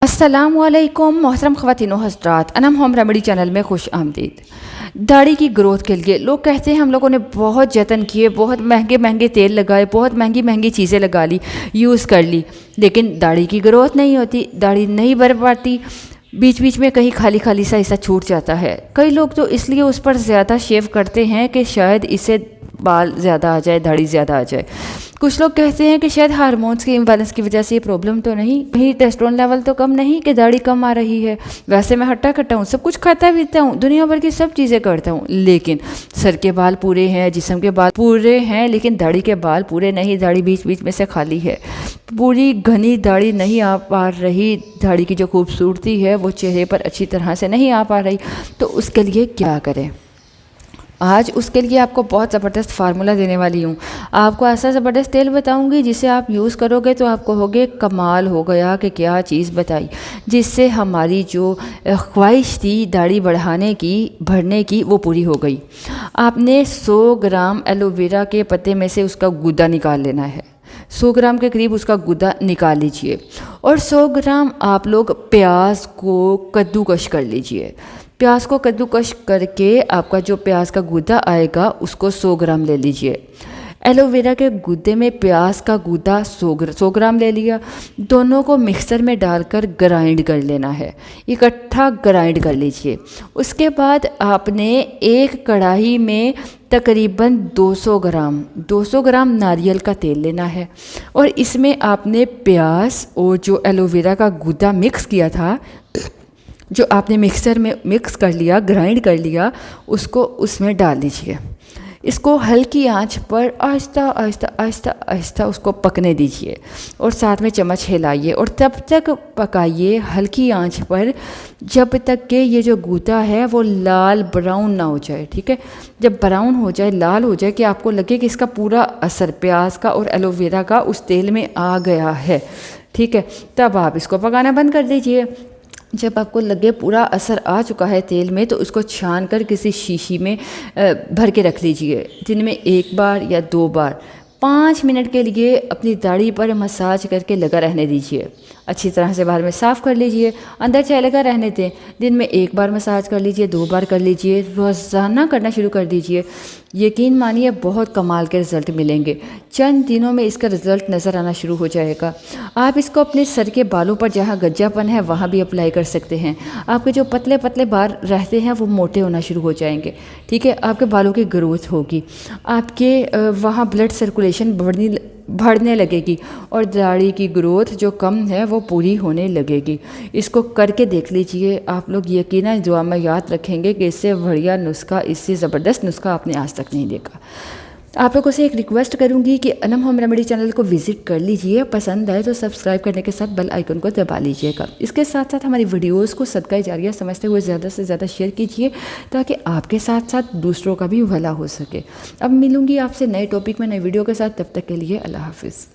अस्सलामुअलैकुम मोहतरम ख़वातीन हज़रात, अनम होम रेमेडी चैनल में खुश आमदीद। दाढ़ी की ग्रोथ के लिए लोग कहते हैं हम लोगों ने बहुत जतन किए, बहुत महंगे महंगे तेल लगाए, बहुत महंगी महंगी चीज़ें लगा ली, यूज़ कर ली, लेकिन दाढ़ी की ग्रोथ नहीं होती, दाढ़ी नहीं बढ़ पाती। बीच बीच में कहीं खाली खाली सा हिस्सा छूट जाता है। कई लोग तो इसलिए उस पर ज़्यादा शेव करते हैं कि शायद इससे बाल ज़्यादा आ जाए, दाढ़ी ज़्यादा आ जाए। कुछ लोग कहते हैं कि शायद हार्मोन्स के इम्बैलेंस की वजह से ये प्रॉब्लम तो नहीं, कहीं टेस्टोस्टेरोन लेवल तो कम नहीं कि दाढ़ी कम आ रही है। वैसे मैं हट्टा कट्टा हूँ, सब कुछ खाता पीता हूँ, दुनिया भर की सब चीज़ें करता हूँ, लेकिन सर के बाल पूरे हैं, जिस्म के बाल पूरे हैं, लेकिन दाढ़ी के बाल पूरे नहीं, दाढ़ी बीच बीच में से खाली है, पूरी घनी दाढ़ी नहीं आ पा रही। दाढ़ी की जो खूबसूरती है वो चेहरे पर अच्छी तरह से नहीं आ पा रही। तो उसके लिए क्या करें? आज उसके लिए आपको बहुत ज़बरदस्त फार्मूला देने वाली हूँ। आपको ऐसा ज़बरदस्त तेल बताऊँगी जिसे आप यूज़ करोगे तो आपको होगे कमाल हो गया कि क्या चीज़ बताई, जिससे हमारी जो ख्वाहिश थी दाढ़ी बढ़ाने की, बढ़ने की, वो पूरी हो गई। आपने 100 ग्राम एलोवेरा के पत्ते में से उसका गूदा निकाल लेना है। 100 ग्राम के करीब उसका गूदा निकाल लीजिए और 100 ग्राम आप लोग प्याज को कद्दूकश कर लीजिए। प्याज को कद्दूकश करके आपका जो प्याज का गूदा आएगा उसको 100 ग्राम ले लीजिए। एलोवेरा के गूदे में प्याज का गूदा 100 ग्राम ले लिया। दोनों को मिक्सर में डालकर ग्राइंड कर लेना है, इकट्ठा ग्राइंड कर लीजिए। उसके बाद आपने एक कढ़ाई में तकरीबन 200 ग्राम नारियल का तेल लेना है और इसमें आपने प्याज और जो एलोवेरा का गूदा मिक्स किया था, जो आपने मिक्सर में मिक्स कर लिया, ग्राइंड कर लिया, उसको उसमें डाल दीजिए। इसको हल्की आंच पर आहिस्ता आहिस्ता आहिस्ता आहिस्ता उसको पकने दीजिए और साथ में चम्मच हिलाइए और तब तक पकाइए हल्की आंच पर जब तक कि ये जो गूदा है वो लाल ब्राउन ना हो जाए। ठीक है, जब ब्राउन हो जाए, लाल हो जाए, कि आपको लगे कि इसका पूरा असर प्याज का और एलोवेरा का उस तेल में आ गया है, ठीक है, तब आप इसको पकाना बंद कर दीजिए। जब आपको लगे पूरा असर आ चुका है तेल में तो उसको छान कर किसी शीशी में भर के रख लीजिए। दिन में 1 बार या 2 बार 5 मिनट के लिए अपनी दाढ़ी पर मसाज करके लगा रहने दीजिए। अच्छी तरह से बाहर में साफ़ कर लीजिए, अंदर चाहे लगा रहने दें। दिन में 1 बार मसाज कर लीजिए, 2 बार कर लीजिए, रोज़ाना करना शुरू कर दीजिए। यकीन मानिए बहुत कमाल के रिज़ल्ट मिलेंगे। चंद दिनों में इसका रिज़ल्ट नज़र आना शुरू हो जाएगा। आप इसको अपने सर के बालों पर जहाँ गज्जापन है वहाँ भी अप्लाई कर सकते हैं। आपके जो पतले पतले बाल रहते हैं वो मोटे होना शुरू हो जाएंगे। ठीक है, आपके बालों की ग्रोथ होगी, आपके वहाँ ब्लड सर्कुलेशन बढ़ने लगेगी और दाढ़ी की ग्रोथ जो कम है वो पूरी होने लगेगी। इसको करके देख लीजिए, आप लोग यकीनन दुआ में याद रखेंगे कि इससे बढ़िया नुस्खा, इससे ज़बरदस्त नुस्खा आपने आज तक नहीं देखा। आप लोगों से एक रिक्वेस्ट करूंगी कि अनम होम रेमेडी चैनल को विज़िट कर लीजिए। पसंद आए तो सब्सक्राइब करने के साथ बेल आइकन को दबा लीजिएगा। इसके साथ साथ हमारी वीडियोस को सदका जारिया समझते हुए ज़्यादा से ज़्यादा शेयर कीजिए ताकि आपके साथ साथ दूसरों का भी भला हो सके। अब मिलूंगी आपसे नए टॉपिक में, नए वीडियो के साथ। तब तक के लिए अल्लाह हाफिज़।